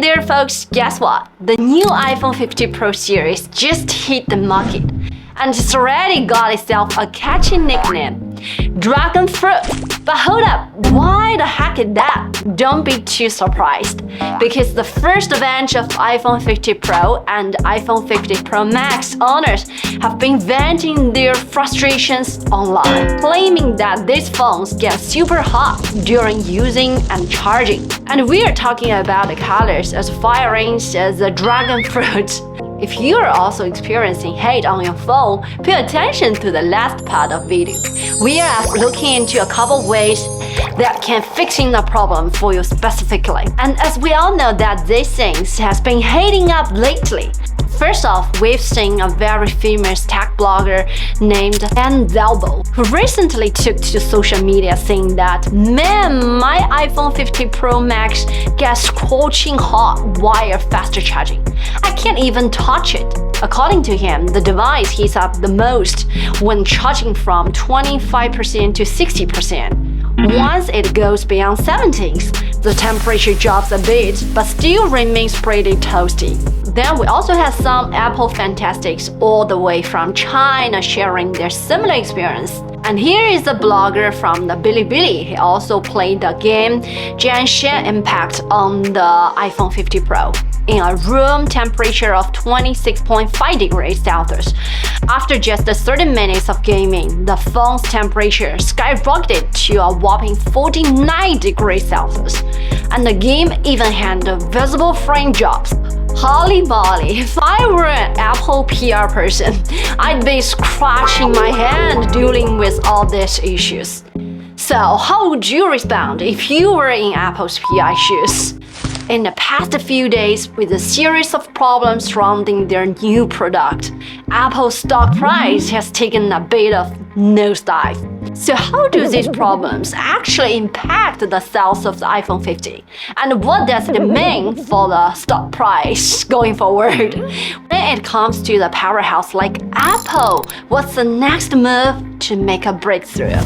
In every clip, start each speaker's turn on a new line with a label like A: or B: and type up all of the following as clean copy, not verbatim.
A: there folks, guess what? The new iPhone 50 Pro series just hit the market and it's already got itself a catchy nickname, Dragon Fruit. But hold up, why the heck is that? Don't be too surprised, because the first batch of iPhone 50 Pro and iPhone 50 Pro Max owners have been venting their frustrations online, claiming that these phones get super hot during using and charging. And we are talking about the colors as fiery as the Dragon Fruit. If you are also experiencing hate on your phone, pay attention to the last part of video. We are looking into a couple ways that can fixing the problem for you specifically. And as we all know that these things has been heating up lately. First off, we've seen a very famous tech blogger named Zelbo, who recently took to social media saying that, man, my iPhone 50 Pro Max gets scorching hot while faster charging. I can't even touch it. According to him, the device heats up the most when charging from 25% to 60%. Once it goes beyond 70s, the temperature drops a bit but still remains pretty toasty. Then we also have some Apple fantastics all the way from China sharing their similar experience. And here is a blogger from the Bilibili. He also played the game Genshin Impact on the iPhone 50 Pro in a room temperature of 26.5 degrees Celsius. After just 30 minutes of gaming, the phone's temperature skyrocketed to a whopping 49 degrees Celsius, and the game even had visible frame drops. Holy moly, if I were an Apple PR person, I'd be scratching my hand dealing with all these issues. So, how would you respond if you were in Apple's PR shoes? In the past few days, with a series of problems surrounding their new product, Apple's stock price has taken a bit of nosedive. So how do these problems actually impact the sales of the iPhone 50? And what does it mean for the stock price going forward? When it comes to the powerhouse like Apple, what's the next move to make a breakthrough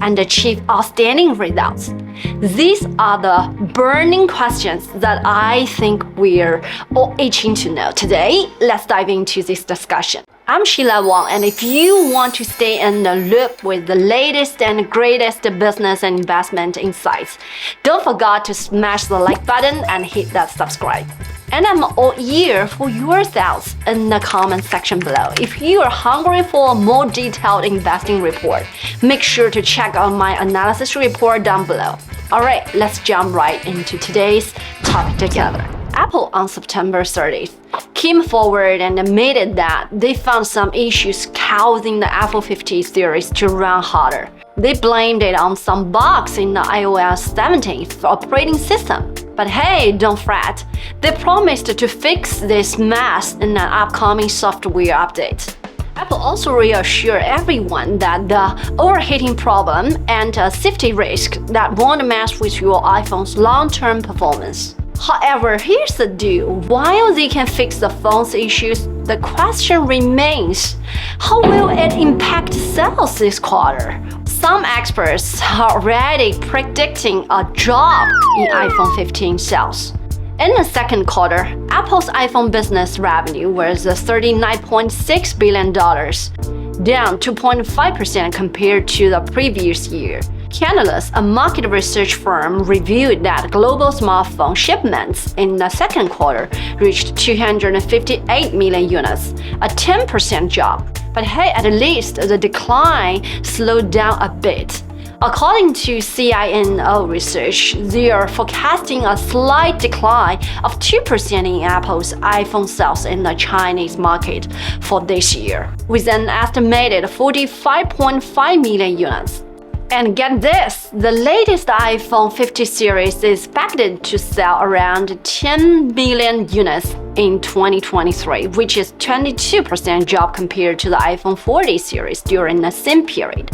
A: and achieve outstanding results? These are the burning questions that I think we're all itching to know. Today, let's dive into this discussion. I'm Sheila Wang, and if you want to stay in the loop with the latest and greatest business and investment insights, don't forget to smash the like button and hit that subscribe. And I'm all ear for your thoughts in the comment section below. If you are hungry for a more detailed investing report, make sure to check out my analysis report down below. Alright, let's jump right into today's topic together. Apple on September 30th came forward and admitted that they found some issues causing the Apple 50 series to run hotter. They blamed it on some bugs in the iOS 17th operating system. But hey, don't fret. They promised to fix this mess in an upcoming software update. Apple also reassured everyone that the overheating problem and a safety risk that won't mess with your iPhone's long-term performance. However, here's the deal. While they can fix the phone's issues, the question remains, how will it impact sales this quarter? Some experts are already predicting a drop in iPhone 15 sales. In the second quarter, Apple's iPhone business revenue was $39.6 billion, down 2.5% compared to the previous year. Canalys, a market research firm, reviewed that global smartphone shipments in the second quarter reached 258 million units, a 10% drop. But hey, at least the decline slowed down a bit. According to CINO research, they are forecasting a slight decline of 2% in Apple's iPhone sales in the Chinese market for this year, with an estimated 45.5 million units. And get this, the latest iPhone 50 series is expected to sell around 10 million units in 2023, which is 22% drop compared to the iPhone 40 series during the same period.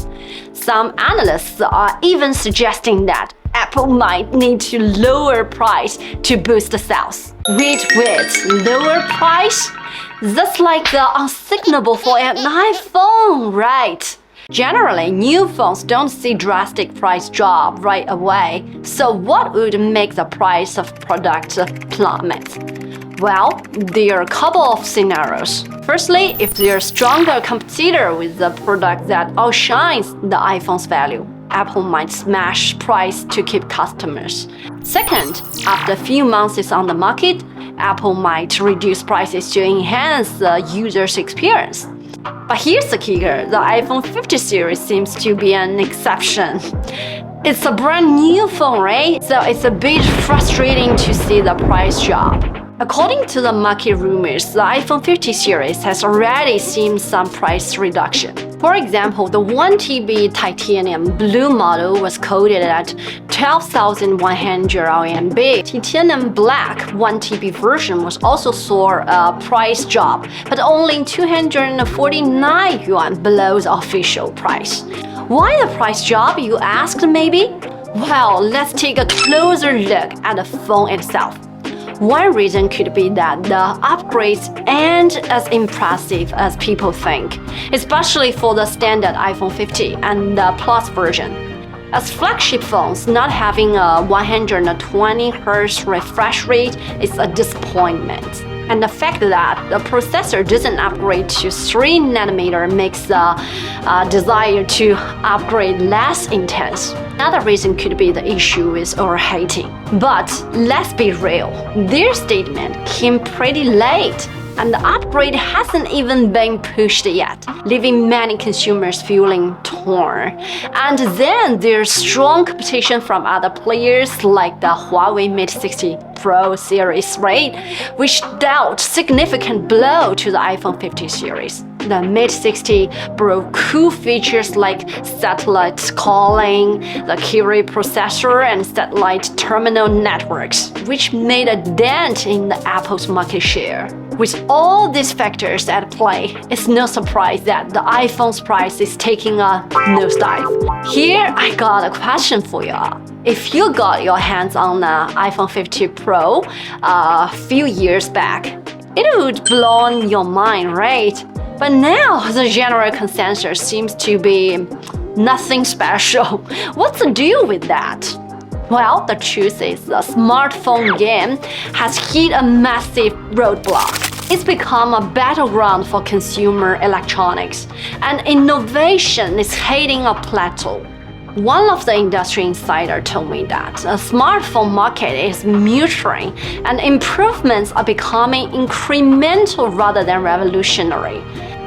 A: Some analysts are even suggesting that Apple might need to lower price to boost the sales. Wait, lower price? That's like the unsignable for an iPhone, right? Generally, new phones don't see drastic price drop right away, so what would make the price of product plummet? Well, there are a couple of scenarios. Firstly, if there's a stronger competitor with a product that outshines the iPhone's value, Apple might smash price to keep customers. Second, after a few months on the market, Apple might reduce prices to enhance the user's experience. But here's the kicker, the iPhone 50 series seems to be an exception. It's a brand new phone, right? So it's a bit frustrating to see the price drop. According to the market rumors, the iPhone 50 series has already seen some price reduction. For example, the 1TB titanium blue model was quoted at 12,100 RMB. Titanium black 1TB version was also saw a price drop, but only 249 yuan below the official price. Why the price drop, you asked maybe? Well, let's take a closer look at the phone itself. One reason could be that the upgrades aren't as impressive as people think, especially for the standard iPhone 50 and the Plus version. As flagship phones not having a 120Hz refresh rate is a disappointment. And the fact that the processor doesn't upgrade to 3nm makes the desire to upgrade less intense. Another reason could be the issue with overheating. But let's be real, their statement came pretty late, and the upgrade hasn't even been pushed yet, leaving many consumers feeling torn. And then there's strong competition from other players like the Huawei Mate 60 Pro series, right? Which dealt significant blow to the iPhone 50 series. The Mate 60 brought cool features like satellite calling, the Kirin processor, and satellite terminal networks, which made a dent in the Apple's market share. With all these factors at play, it's no surprise that the iPhone's price is taking a nosedive. Here, I got a question for you. If you got your hands on the iPhone 50 Pro a few years back, it would blow your mind, right? But now, the general consensus seems to be nothing special. What's the deal with that? Well, the truth is the smartphone game has hit a massive roadblock. It's become a battleground for consumer electronics, and innovation is hitting a plateau. One of the industry insiders told me that the smartphone market is maturing and improvements are becoming incremental rather than revolutionary.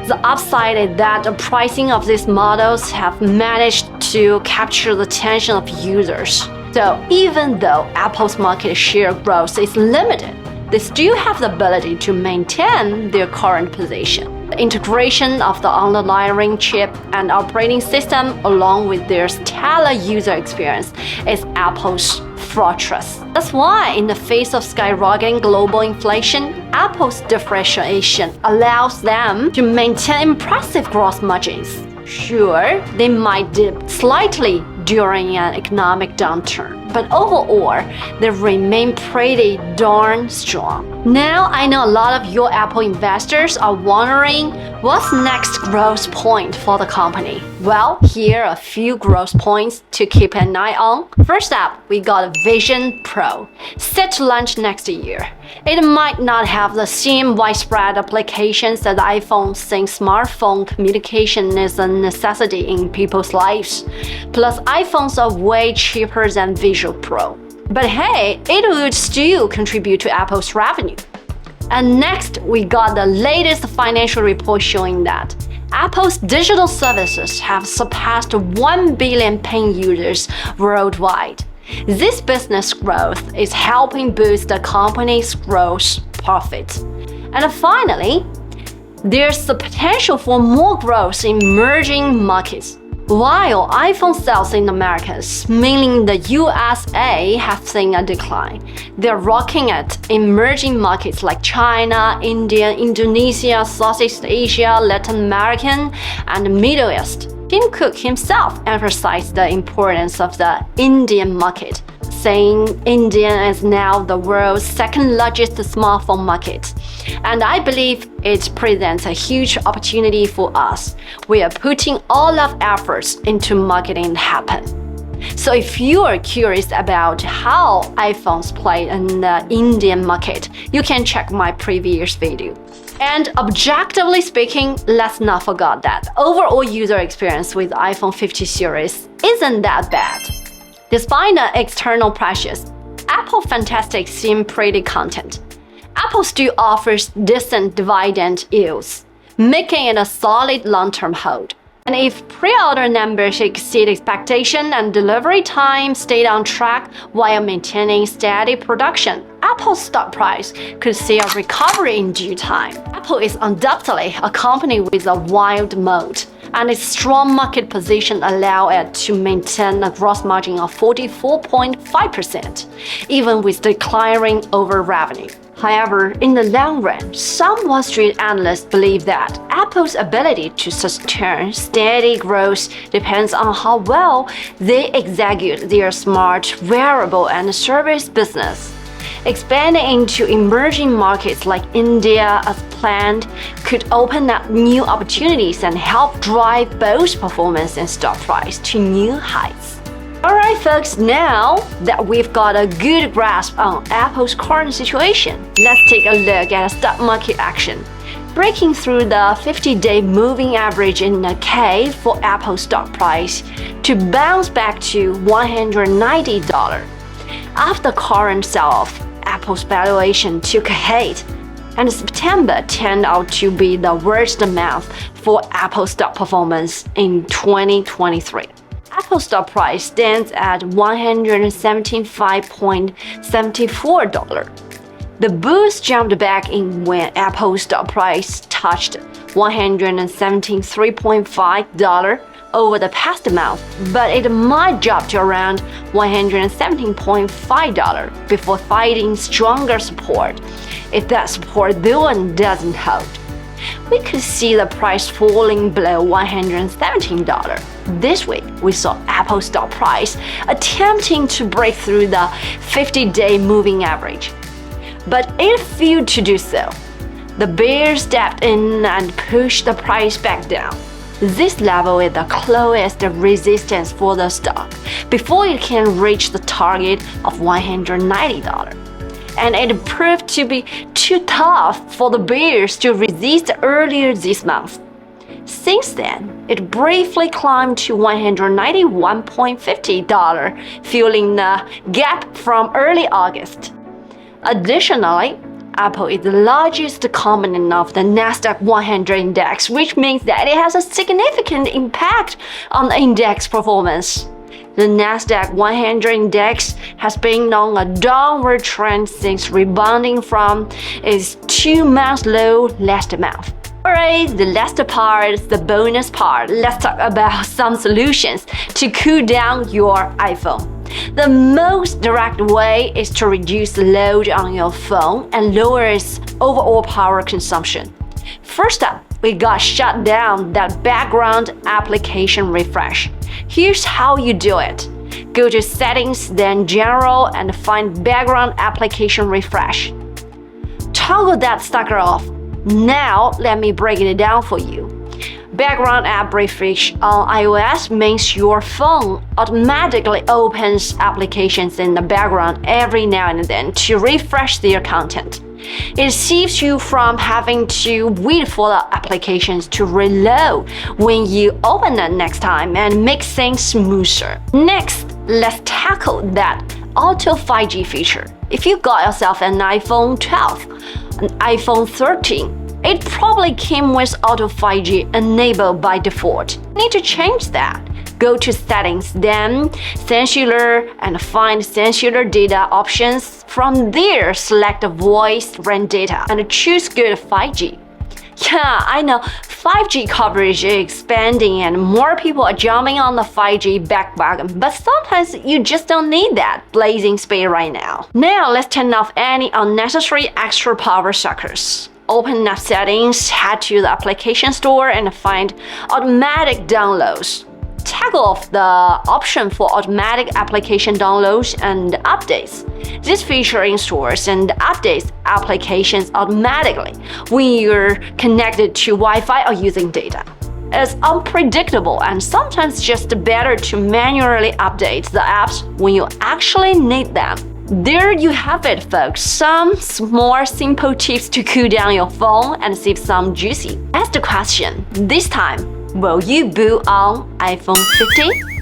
A: The upside is that the pricing of these models have managed to capture the attention of users. So even though Apple's market share growth is limited, they still have the ability to maintain their current position. The integration of the underlying chip and operating system along with their stellar user experience is Apple's fortress. That's why in the face of skyrocketing global inflation, Apple's differentiation allows them to maintain impressive gross margins. Sure, they might dip slightly during an economic downturn, but overall, they remain pretty darn strong. Now, I know a lot of your Apple investors are wondering what's the next growth point for the company. Well, here are a few growth points to keep an eye on. First up, we got a Vision Pro, set to launch next year. It might not have the same widespread applications as iPhone, since smartphone communication is a necessity in people's lives. Plus, iPhones are way cheaper than Vision Pro. But hey, it would still contribute to Apple's revenue. And next, we got the latest financial report showing that Apple's digital services have surpassed 1 billion paying users worldwide. This business growth is helping boost the company's gross profit. And finally, there's the potential for more growth in emerging markets. While iPhone sales in America, mainly the USA, have seen a decline, they're rocking at emerging markets like China, India, Indonesia, Southeast Asia, Latin America, and the Middle East. Tim Cook himself emphasized the importance of the Indian market, saying India is now the world's second largest smartphone market, and I believe it presents a huge opportunity for us. We are putting all of efforts into making it happen. So if you are curious about how iPhones play in the Indian market, you can check my previous video. And objectively speaking, let's not forget that overall user experience with iPhone 50 series isn't that bad. Despite the external pressures, Apple fantastic seem pretty content. Apple still offers decent dividend yields, making it a solid long-term hold. And if pre-order numbers exceed expectation and delivery time stayed on track while maintaining steady production, Apple's stock price could see a recovery in due time. Apple is undoubtedly a company with a wide moat, and its strong market position allow it to maintain a gross margin of 44.5%, even with declining over revenue. However, in the long run, some Wall Street analysts believe that Apple's ability to sustain steady growth depends on how well they execute their smart wearable and service business. Expanding into emerging markets like India as planned could open up new opportunities and help drive both performance and stock price to new heights. Alright folks, now that we've got a good grasp on Apple's current situation, let's take a look at stock market action. Breaking through the 50-day moving average in the K for Apple stock price to bounce back to $190. After the current sell-off, Apple's valuation took a hit, and September turned out to be the worst month for Apple stock performance in 2023. Apple stock price stands at $175.74. The boost jumped back in when Apple stock price touched $173.5 over the past month, but it might drop to around $117.5 before finding stronger support. If that support doesn't hold, we could see the price falling below $117. This week, we saw Apple stock price attempting to break through the 50-day moving average, but it failed to do so. The bears stepped in and pushed the price back down. This level is the closest resistance for the stock before it can reach the target of $190. And it proved to be too tough for the bears to resist earlier this month. Since then, it briefly climbed to $191.50, filling the gap from early August. Additionally, Apple is the largest component of the NASDAQ 100 index, which means that it has a significant impact on the index performance. The NASDAQ 100 index has been on a downward trend since rebounding from its 2-month low last month. Alright, the last part, the bonus part. Let's talk about some solutions to cool down your iPhone. The most direct way is to reduce the load on your phone and lower its overall power consumption. First up, we got shut down that background application refresh. Here's how you do it. Go to Settings, then General, and find Background Application Refresh. Toggle that sucker off. Now, let me break it down for you. Background app refresh on iOS means your phone automatically opens applications in the background every now and then to refresh their content. It saves you from having to wait for the applications to reload when you open it next time and makes things smoother. Next, let's tackle that Auto 5G feature. If you got yourself an iPhone 12, an iPhone 13, it probably came with Auto 5G enabled by default. You need to change that. Go to Settings, then Cellular, and find Cellular Data options. From there, select Voice RAN Data and choose Good 5G. Yeah, I know 5G coverage is expanding and more people are jumping on the 5G bandwagon, but sometimes you just don't need that blazing speed right now. Now, let's turn off any unnecessary extra power suckers. Open up Settings, head to the application store and find Automatic Downloads. toggle off the option for automatic application downloads and updates. This feature installs and updates applications automatically when you're connected to Wi-Fi or using data. It's unpredictable and sometimes just better to manually update the apps when you actually need them. There you have it, folks. Some small, simple tips to cool down your phone and save some juicy. Ask the question, this time, will you boot on iPhone 15?